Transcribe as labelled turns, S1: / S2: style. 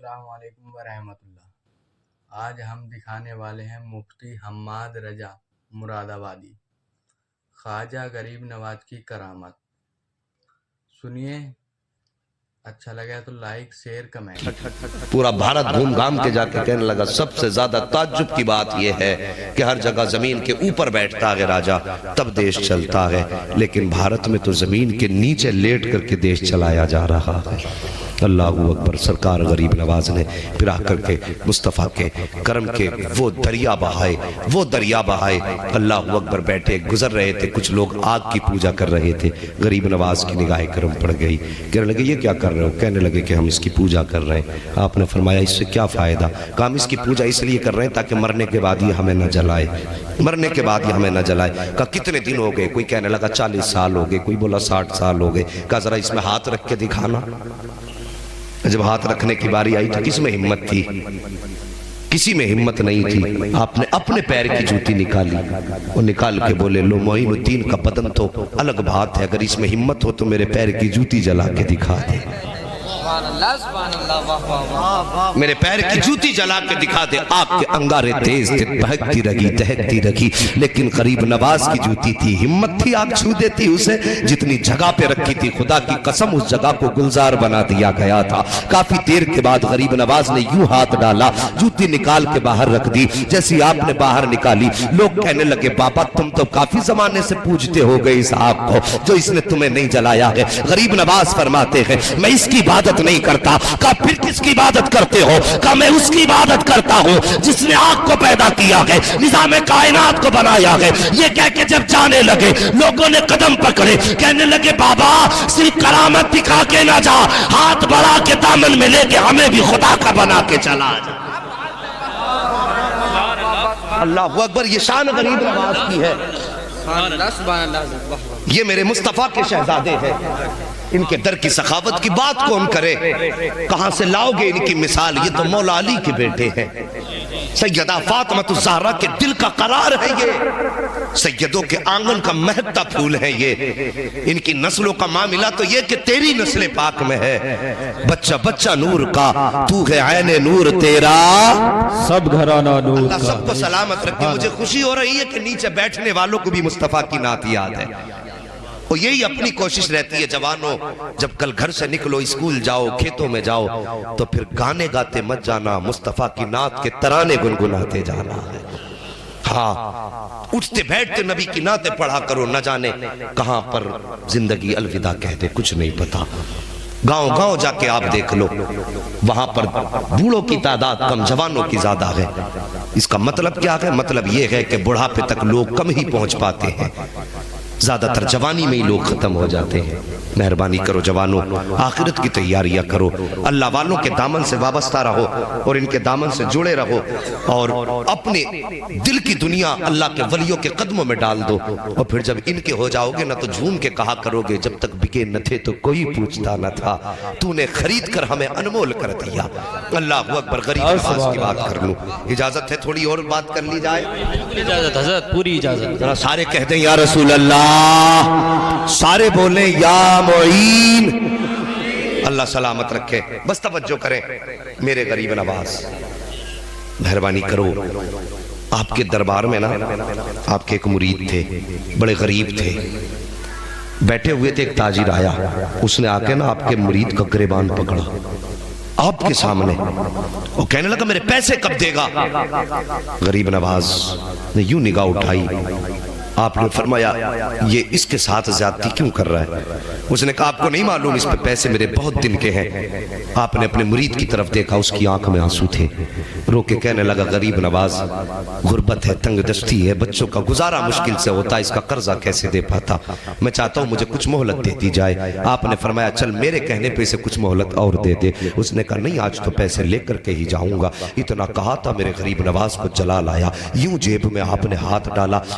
S1: السلام علیکم ورحمۃ اللہ۔ آج ہم دکھانے والے ہیں مفتی حماد رضا مراد آبادی، خواجہ غریب نواز کی کرامت۔ سنیے، اچھا لگا تو لائک شیئر کمنٹ۔
S2: پورا بھارت گھوم گھام کے جا کے کہنے لگا سب سے زیادہ تعجب کی بات یہ ہے کہ ہر جگہ زمین کے اوپر بیٹھتا ہے راجہ تب دیش چلتا ہے، لیکن بھارت میں تو زمین کے نیچے لیٹ کر کے دیش چلایا جا رہا ہے۔ اللہ اکبر۔ سرکار غریب نواز نے پھر آ کر کے مصطفیٰ کے کرم کے وہ دریا بہائے۔ اللہ اکبر۔ بیٹھے گزر رہے تھے، کچھ لوگ آگ کی پوجا کر رہے تھے، غریب نواز کی نگاہ کرم پڑ گئی، کہنے لگے یہ کیا کر رہے ہو؟ کہنے لگے کہ ہم اس کی پوجا کر رہے ہیں۔ آپ نے فرمایا اس سے کیا فائدہ؟ کہا ہم اس کی پوجا اس لیے کر رہے ہیں تاکہ مرنے کے بعد یہ ہمیں نہ جلائے، مرنے کے بعد یہ ہمیں نہ جلائے۔ کہا کتنے دن ہو گئے؟ کوئی کہنے لگا 40 سال ہو گئے، کوئی بولا 60 سال ہو گئے۔ کہا ذرا اس میں ہاتھ رکھ کے دکھانا۔ جب ہاتھ رکھنے کی باری آئی تو کس میں ہمت تھی؟ کسی میں ہمت نہیں تھی۔ آپ نے اپنے پیر کی جوتی نکالی اور نکال کے بولے لو معین الدین کا بدن تو الگ بات ہے، اگر اس میں ہمت ہو تو میرے پیر کی جوتی جلا کے دکھا دے، میرے پیر کی جوتی جلا کے دکھا دے۔ آگ کے انگارے تیز تھے، بہکتی رہی دہکتی رہی، لیکن غریب نواز کی جوتی تھی، ہمت تھی، آگ چھو دیتی اسے۔ جتنی جگہ پہ رکھی تھی خدا کی قسم اس جگہ کو گلزار بنا دیا گیا تھا۔ کافی دیر کے بعد غریب نواز نے یوں ہاتھ ڈالا، جوتی نکال کے باہر رکھ دی۔ جیسی آپ نے باہر نکالی لوگ کہنے لگے بابا تم تو کافی زمانے سے پوجتے ہو گئے اس آگ کو جو اس نے تمہیں نہیں جلایا ہے۔ غریب نواز فرماتے ہیں میں اس کی عبادت نہیں کرتا۔ کہا پھر کس کی عبادت کرتے ہو؟ کہا میں اس کی عبادت کرتا ہوں جس نے آگ کو پیدا کیا ہے، نظام کائنات کو بنایا ہے۔ یہ کہہ کے جب جانے لگے لوگوں نے قدم پکڑے، کہنے لگے بابا صرف کرامت دکھا کے نہ جا، ہاتھ بڑھا کے دامن میں لے کے ہمیں بھی خدا کا بنا کے چلا جا۔ اللہ اکبر۔ یہ شان غریب نواز کی ہے، یہ میرے مصطفیٰ کے شہزادے ہیں۔ ان کے در کی سخاوت کی بات کون کرے؟ کہاں سے لاؤ گے ان کی مثال؟ یہ تو مولا علی کے بیٹے ہیں، سیدہ فاطمہ الزہرا کے دل کا قرار ہے یہ، سیدوں کے آنگن کا مہکتا پھول ہے یہ۔ ان کی نسلوں کا معاملہ تو یہ کہ تیری نسل پاک میں ہے، بچہ بچہ نور کا، تو ہے عین نور تیرا
S3: سب گھرانہ نور کا۔
S2: اللہ سب کو سلامت رکھے۔ مجھے خوشی ہو رہی ہے کہ نیچے بیٹھنے والوں کو بھی مصطفیٰ کی نعت یاد ہے، اور یہی اپنی کوشش رہتی ہے جوانوں، جب کل گھر سے نکلو، اسکول جاؤ، کھیتوں میں جاؤ، تو پھر گانے گاتے مت جانا، مصطفیٰ کی نعت کے ترانے گنگناتے جانا ہے۔ ہاں اٹھتے بیٹھتے نبی کی نعتیں پڑھا کرو، نہ جانے کہاں پر زندگی الوداع کہہ دے، کچھ نہیں پتا۔ گاؤں گاؤں جا کے آپ دیکھ لو، وہاں پر بوڑھوں کی تعداد کم، جوانوں کی زیادہ ہے۔ اس کا مطلب کیا ہے؟ مطلب یہ ہے کہ بڑھاپے تک لوگ کم ہی پہنچ پاتے ہیں، زیادہ تر جوانی میں ہی لوگ ختم ہو جاتے ہیں۔ مہربانی کرو جوانوں، آخرت کی تیاریاں کرو، اللہ والوں کے دامن سے وابستہ رہو اور ان کے دامن سے جڑے رہو، اور اپنے دل کی دنیا اللہ کے ولیوں کے قدموں میں ڈال دو، اور پھر جب ان کے ہو جاؤ گے نہ تو جھوم کے کہا کرو گے جب تک بکے نہ تھے تو کوئی پوچھتا نہ تھا، تو نے خرید کر ہمیں انمول کر دیا۔ اللہ اکبر۔ غریب نواز کی بات کر لوں، اجازت ہے تھوڑی اور بات کر لی جائے؟
S3: اجازت حضرت، پوری اجازت۔
S2: ذرا سارے کہہ دیں یا رسول اللہ، سارے بولیں یا معین۔ اللہ سلامت رکھے۔ بس توجہ کریں میرے غریب نواز، مہربانی کرو۔ آپ کے دربار میں نا آپ کے ایک مرید تھے، بڑے غریب تھے، بیٹھے ہوئے تھے، ایک تاجر آیا، اس نے آ کے نا آپ کے مرید کا گریبان پکڑا آپ کے سامنے، وہ کہنے لگا میرے پیسے کب دے گا؟ غریب نواز نے یوں نگاہ اٹھائی، آپ نے فرمایا یہ اس کے ساتھ زیادتی کیوں کر رہا ہے؟ اس نے کہا آپ کو نہیں معلوم اس پہ پیسے میرے بہت دن کے ہیں۔ آپ نے اپنے مرید کی طرف دیکھا، اس کی آنکھ میں آنسو تھے، رو کے کہنے لگا غریب نواز غربت ہے، تنگ دستی ہے، بچوں کا گزارا مشکل سے ہوتا ہے، اس کا قرضہ کیسے دے پاتا، میں چاہتا ہوں مجھے کچھ مہلت دے دی جائے۔ آپ نے فرمایا چل میرے کہنے پہ اسے کچھ مہلت اور دے دے۔ اس نے کہا نہیں آج تو پیسے لے کر کے ہی جاؤں گا۔ اتنا کہا تھا میرے غریب نواز کو جلال آیا، یوں جیب میں آپ نے ہاتھ ڈالا،